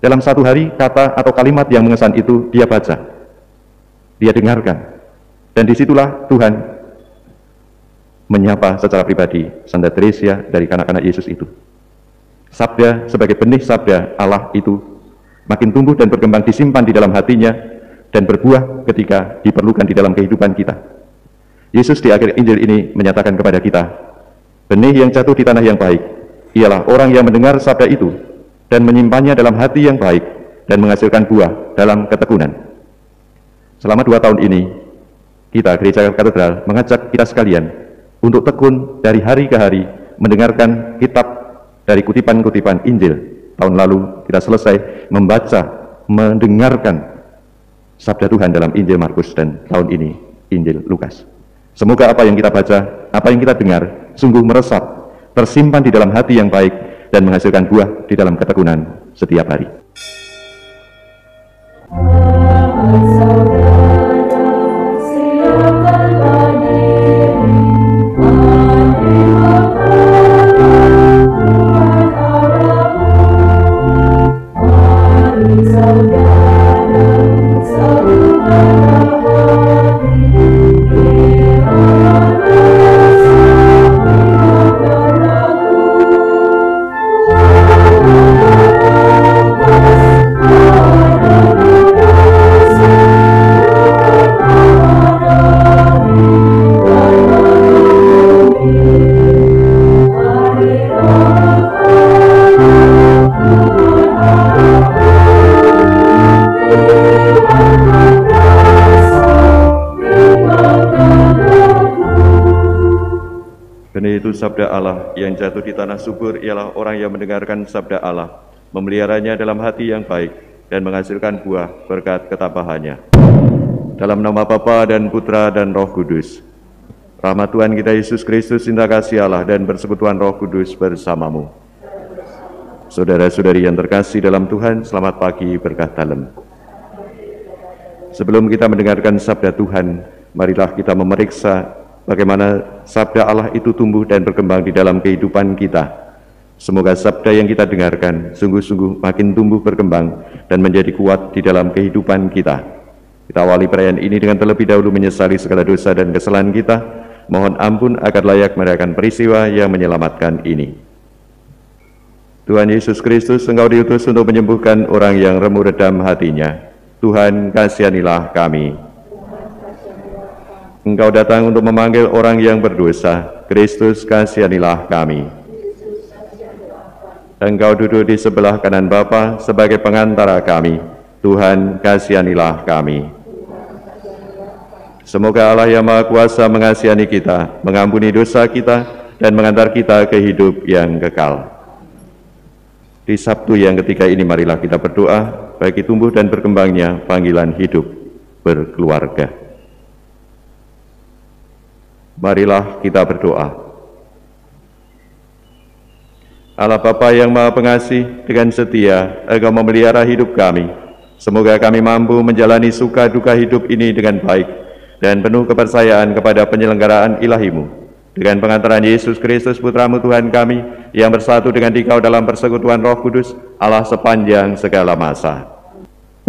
Dalam satu hari, kata atau kalimat yang mengesan itu dia baca, dia dengarkan. Dan disitulah Tuhan menyapa secara pribadi Santa Teresia dari kanak-kanak Yesus itu. Sabda sebagai benih sabda Allah itu makin tumbuh dan berkembang, disimpan di dalam hatinya dan berbuah ketika diperlukan di dalam kehidupan kita. Yesus di akhir Injil ini menyatakan kepada kita, benih yang jatuh di tanah yang baik ialah orang yang mendengar sabda itu dan menyimpannya dalam hati yang baik dan menghasilkan buah dalam ketekunan. Selama 2 tahun ini, kita Gereja Katedral mengajak kita sekalian untuk tekun dari hari ke hari mendengarkan kitab dari kutipan-kutipan Injil. Tahun lalu kita selesai membaca, mendengarkan sabda Tuhan dalam Injil Markus, dan tahun ini Injil Lukas. Semoga apa yang kita baca, apa yang kita dengar, sungguh meresap, tersimpan di dalam hati yang baik, dan menghasilkan buah di dalam ketekunan setiap hari. Sabda Allah yang jatuh di tanah subur ialah orang yang mendengarkan sabda Allah, memeliharanya dalam hati yang baik, dan menghasilkan buah berkat ketabahannya. Dalam nama Bapa dan Putra dan Roh Kudus. Rahmat Tuhan kita Yesus Kristus, cinta kasih Allah, dan persekutuan Roh Kudus bersamamu. Saudara-saudari yang terkasih dalam Tuhan, selamat pagi berkah dalam. Sebelum kita mendengarkan sabda Tuhan, marilah kita memeriksa bagaimana sabda Allah itu tumbuh dan berkembang di dalam kehidupan kita. Semoga sabda yang kita dengarkan sungguh-sungguh makin tumbuh berkembang dan menjadi kuat di dalam kehidupan kita. Kita awali perayaan ini dengan terlebih dahulu menyesali segala dosa dan kesalahan kita. Mohon ampun agar layak merayakan peristiwa yang menyelamatkan ini. Tuhan Yesus Kristus, Engkau diutus untuk menyembuhkan orang yang remuk redam hatinya. Tuhan, kasihanilah kami. Engkau datang untuk memanggil orang yang berdosa. Kristus, kasihanilah kami. Engkau duduk di sebelah kanan Bapa sebagai pengantara kami. Tuhan, kasihanilah kami. Semoga Allah yang Maha Kuasa mengasihani kita, mengampuni dosa kita, dan mengantar kita ke hidup yang kekal. Di Sabtu yang ketiga ini, marilah kita berdoa bagi tumbuh dan berkembangnya panggilan hidup berkeluarga. Marilah kita berdoa. Allah Bapa yang Maha Pengasih, dengan setia Engkau memelihara hidup kami. Semoga kami mampu menjalani suka duka hidup ini dengan baik dan penuh kepercayaan kepada penyelenggaraan ilahi-Mu. Dengan pengantaran Yesus Kristus, Putra-Mu Tuhan kami, yang bersatu dengan Dikau dalam persekutuan Roh Kudus, Allah sepanjang segala masa.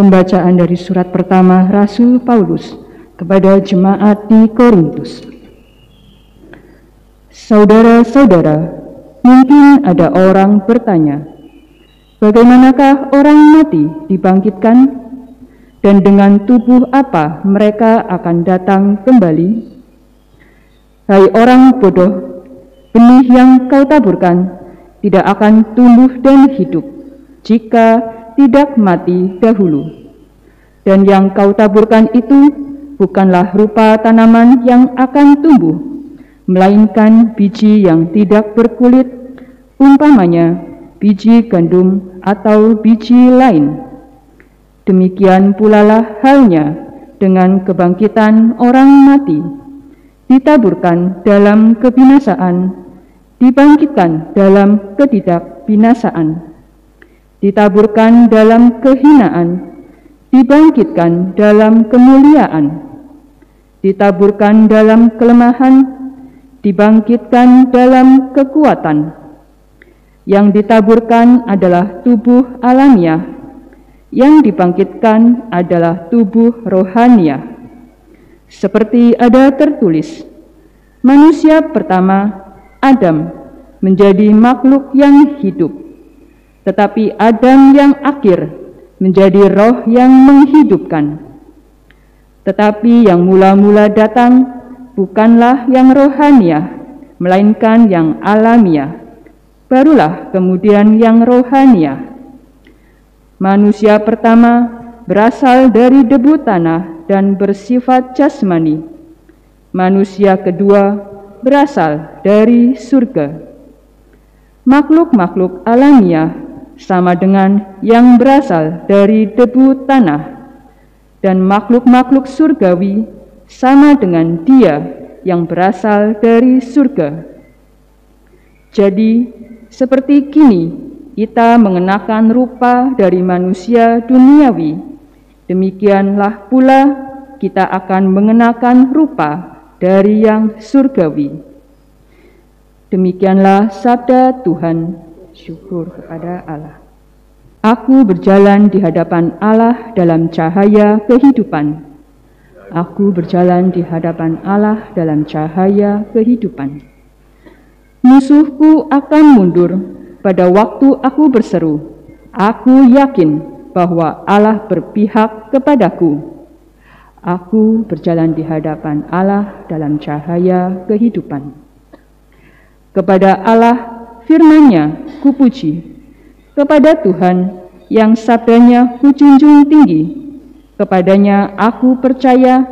Pembacaan dari surat pertama Rasul Paulus kepada jemaat di Korintus. Saudara-saudara, mungkin ada orang bertanya, bagaimanakah orang mati dibangkitkan, dan dengan tubuh apa mereka akan datang kembali? Hai orang bodoh, benih yang kau taburkan tidak akan tumbuh dan hidup jika tidak mati dahulu. Dan yang kau taburkan itu bukanlah rupa tanaman yang akan tumbuh, melainkan biji yang tidak berkulit, umpamanya biji gandum atau biji lain. Demikian pulalah halnya dengan kebangkitan orang mati, ditaburkan dalam kebinasaan, dibangkitkan dalam ketidakbinasaan, ditaburkan dalam kehinaan, dibangkitkan dalam kemuliaan, ditaburkan dalam kelemahan, dibangkitkan dalam kekuatan. Yang ditaburkan adalah tubuh alamiah, Yang dibangkitkan adalah tubuh rohania. Seperti ada tertulis, manusia pertama, Adam, menjadi makhluk yang hidup, tetapi Adam yang akhir menjadi roh yang menghidupkan. Tetapi yang mula-mula datang bukanlah yang rohania, melainkan yang alamiah, barulah kemudian yang rohania. Manusia pertama berasal dari debu tanah dan bersifat jasmani. Manusia kedua berasal dari surga. Makhluk-makhluk alamiah sama dengan yang berasal dari debu tanah, dan makhluk-makhluk surgawi sama dengan dia yang berasal dari surga. Jadi, seperti kini kita mengenakan rupa dari manusia duniawi, demikianlah pula kita akan mengenakan rupa dari yang surgawi. Demikianlah sabda Tuhan. Syukur kepada Allah. Aku berjalan di hadapan Allah dalam cahaya kehidupan. Aku berjalan di hadapan Allah dalam cahaya kehidupan. Musuhku akan mundur pada waktu aku berseru. Aku yakin bahwa Allah berpihak kepadaku. Aku berjalan di hadapan Allah dalam cahaya kehidupan. Kepada Allah firman-Nya kupuji, kepada Tuhan yang sabdanya kujunjung tinggi, kepadanya aku percaya,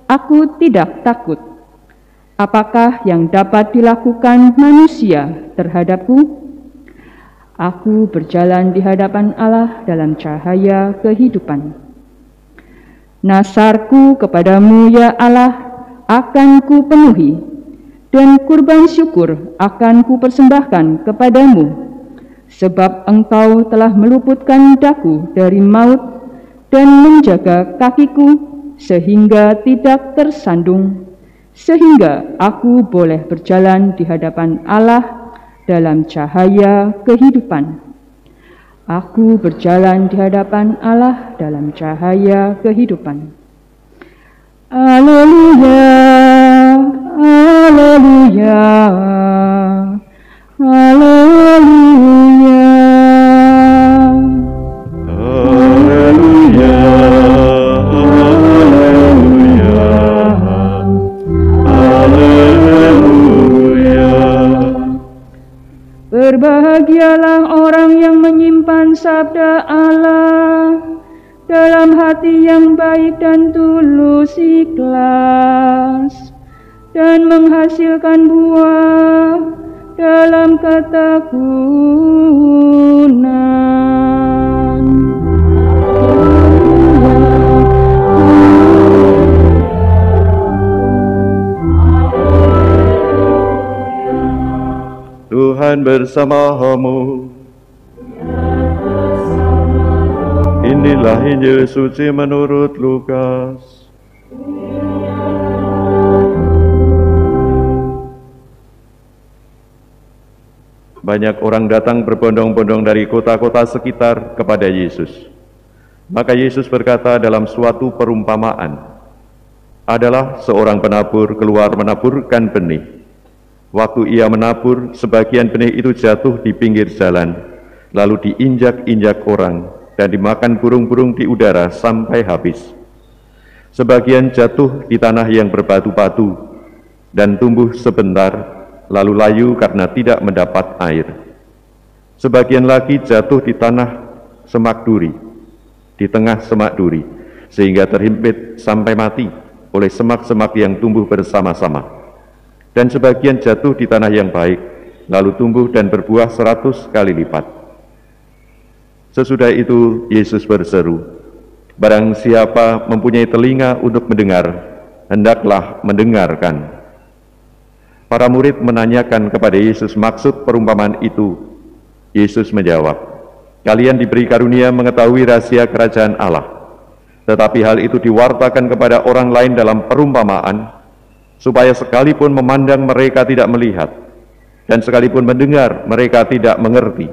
aku tidak takut. Apakah yang dapat dilakukan manusia terhadapku? Aku berjalan di hadapan Allah dalam cahaya kehidupan. Nasarku kepadamu ya Allah akan kupenuhi, dan kurban syukur akan kupersembahkan kepadamu, sebab Engkau telah meluputkan daku dari maut dan menjaga kakiku sehingga tidak tersandung, sehingga aku boleh berjalan di hadapan Allah dalam cahaya kehidupan. Aku berjalan di hadapan Allah dalam cahaya kehidupan. Haleluya, haleluya, haleluya, Haleluya, haleluya, haleluya. Berbahagialah orang yang menyimpan sabda Allah dalam hati yang baik dan tulus ikhlas, dan menghasilkan buah dalam ketekunan. Tuhan bersamamu. Inilah Injil suci menurut Lukas. Banyak orang datang berbondong-bondong dari kota-kota sekitar kepada Yesus. Maka Yesus berkata dalam suatu perumpamaan, adalah seorang penabur keluar menaburkan benih. Waktu ia menabur, sebagian benih itu jatuh di pinggir jalan, lalu diinjak-injak orang, dan dimakan burung-burung di udara sampai habis. Sebagian jatuh di tanah yang berbatu-batu, dan tumbuh sebentar, lalu layu karena tidak mendapat air. Sebagian lagi jatuh di tanah semak duri, di tengah semak duri, sehingga terhimpit sampai mati oleh semak-semak yang tumbuh bersama-sama. Dan sebagian jatuh di tanah yang baik, lalu tumbuh dan berbuah 100 kali lipat. Sesudah itu Yesus berseru, barang siapa mempunyai telinga untuk mendengar, hendaklah mendengarkan. Para murid menanyakan kepada Yesus maksud perumpamaan itu. Yesus menjawab, kalian diberi karunia mengetahui rahasia kerajaan Allah, tetapi hal itu diwartakan kepada orang lain dalam perumpamaan, supaya sekalipun memandang mereka tidak melihat, dan sekalipun mendengar mereka tidak mengerti.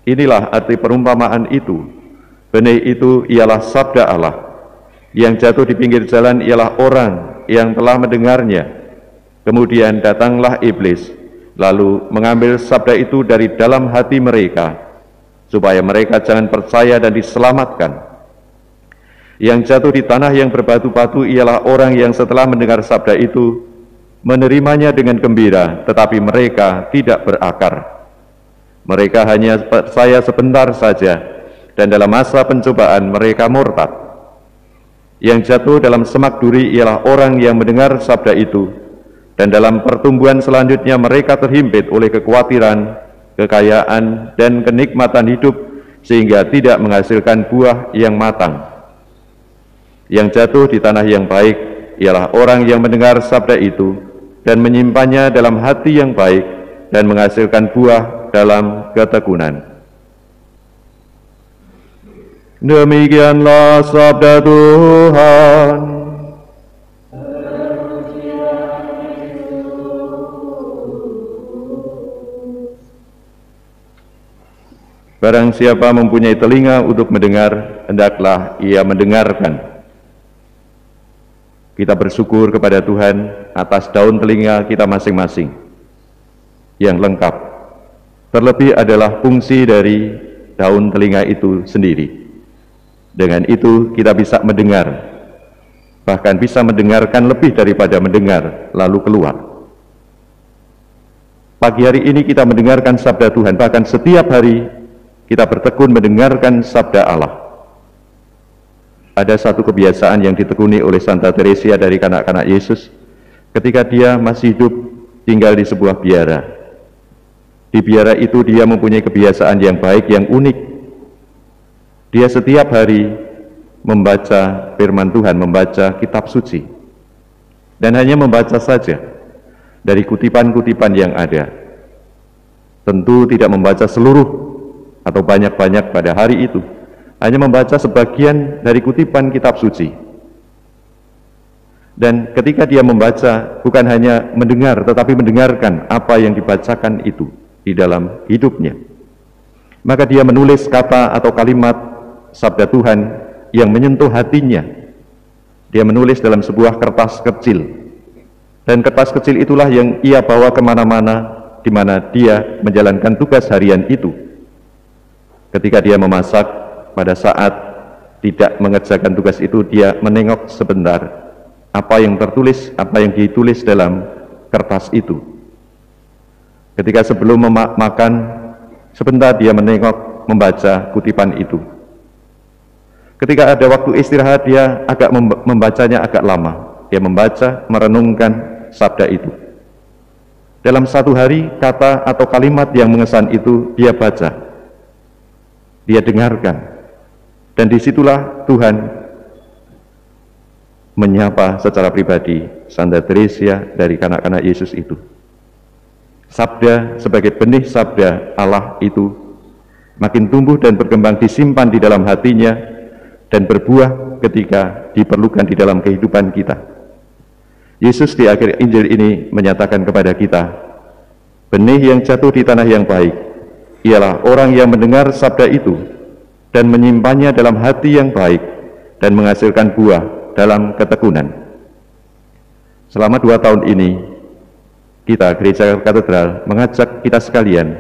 Inilah arti perumpamaan itu. Benih itu ialah sabda Allah. Yang jatuh di pinggir jalan ialah orang yang telah mendengarnya. Kemudian datanglah iblis, lalu mengambil sabda itu dari dalam hati mereka, supaya mereka jangan percaya dan diselamatkan. Yang jatuh di tanah yang berbatu-batu ialah orang yang setelah mendengar sabda itu, menerimanya dengan gembira, tetapi mereka tidak berakar. Mereka hanya percaya sebentar saja, dan dalam masa pencobaan mereka murtad. Yang jatuh dalam semak duri ialah orang yang mendengar sabda itu, dan dalam pertumbuhan selanjutnya mereka terhimpit oleh kekhawatiran, kekayaan, dan kenikmatan hidup, sehingga tidak menghasilkan buah yang matang. Yang jatuh di tanah yang baik ialah orang yang mendengar sabda itu, dan menyimpannya dalam hati yang baik, dan menghasilkan buah dalam ketekunan. Demikianlah sabda Tuhan. Barang siapa mempunyai telinga untuk mendengar, hendaklah ia mendengarkan. Kita bersyukur kepada Tuhan atas daun telinga kita masing-masing yang lengkap. Terlebih adalah fungsi dari daun telinga itu sendiri. Dengan itu kita bisa mendengar, bahkan bisa mendengarkan lebih daripada mendengar lalu keluar. Pagi hari ini kita mendengarkan sabda Tuhan, bahkan setiap hari kita bertekun mendengarkan sabda Allah. Ada satu kebiasaan yang ditekuni oleh Santa Teresia dari kanak-kanak Yesus ketika dia masih hidup tinggal di sebuah biara. Di biara itu dia mempunyai kebiasaan yang baik, yang unik. Dia setiap hari membaca firman Tuhan, membaca kitab suci. Dan hanya membaca saja dari kutipan-kutipan yang ada. Tentu tidak membaca seluruh atau banyak-banyak pada hari itu. Hanya membaca sebagian dari kutipan kitab suci. Dan ketika dia membaca, bukan hanya mendengar, tetapi mendengarkan apa yang dibacakan itu di dalam hidupnya. Maka dia menulis kata atau kalimat sabda Tuhan yang menyentuh hatinya. Dia menulis dalam sebuah kertas kecil, dan kertas kecil itulah yang ia bawa kemana-mana di mana dia menjalankan tugas harian itu. Ketika dia memasak, pada saat tidak mengerjakan tugas itu, dia menengok sebentar apa yang tertulis, apa yang ditulis dalam kertas itu. Ketika sebelum makan, sebentar dia menengok, membaca kutipan itu. Ketika ada waktu istirahat, dia agak membacanya agak lama. Dia membaca, merenungkan sabda itu. Dalam satu hari, kata atau kalimat yang mengesan itu dia baca, dia dengarkan. Dan disitulah Tuhan menyapa secara pribadi Santa Teresia dari kanak-kanak Yesus itu. Sabda sebagai benih sabda Allah itu makin tumbuh dan berkembang, disimpan di dalam hatinya, dan berbuah ketika diperlukan di dalam kehidupan kita. Yesus di akhir Injil ini menyatakan kepada kita, benih yang jatuh di tanah yang baik ialah orang yang mendengar sabda itu dan menyimpannya dalam hati yang baik dan menghasilkan buah dalam ketekunan. Selama 2 tahun ini, kita Gereja Katedral mengajak kita sekalian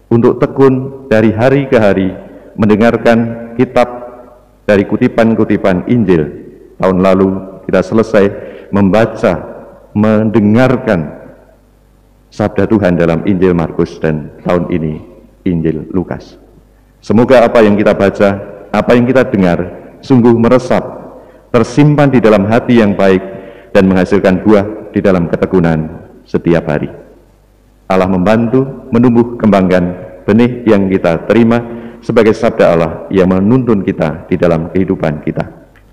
untuk tekun dari hari ke hari mendengarkan kitab dari kutipan-kutipan Injil. Tahun lalu kita selesai membaca, mendengarkan sabda Tuhan dalam Injil Markus, dan tahun ini Injil Lukas. Semoga apa yang kita baca, apa yang kita dengar, sungguh meresap, tersimpan di dalam hati yang baik, dan menghasilkan buah di dalam ketekunan setiap hari. Allah membantu menumbuh kembangkan benih yang kita terima sebagai sabda Allah yang menuntun kita di dalam kehidupan kita.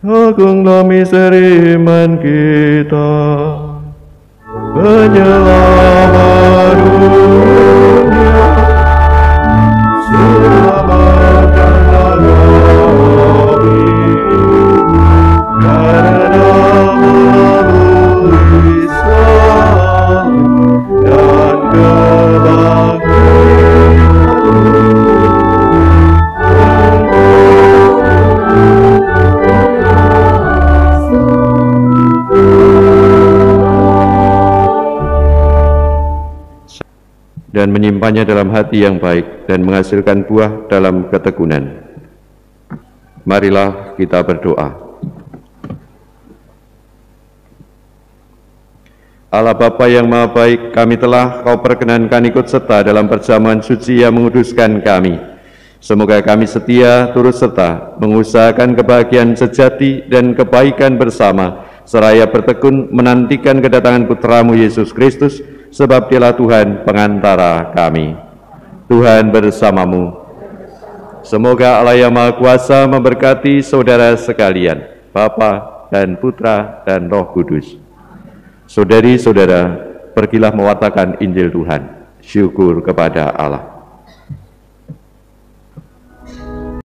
Agunglah misteri iman kita, penyelamat dunia, selamatkanlah kami, karena melalui salib dan kebangkitan dan menyimpannya dalam hati yang baik dan menghasilkan buah dalam ketekunan. Marilah kita berdoa. Allah Bapa yang Maha Baik, kami telah Kau perkenankan ikut serta dalam perjamuan suci yang menguduskan kami. Semoga kami setia turut serta mengusahakan kebahagiaan sejati dan kebaikan bersama, seraya bertekun menantikan kedatangan Putra-Mu Yesus Kristus, sebab Dialah Tuhan pengantara kami. Tuhan bersamamu. Semoga Allah yang Maha Kuasa memberkati saudara sekalian, Bapa dan Putra dan Roh Kudus. Saudari-saudara, pergilah mewartakan Injil Tuhan. Syukur kepada Allah.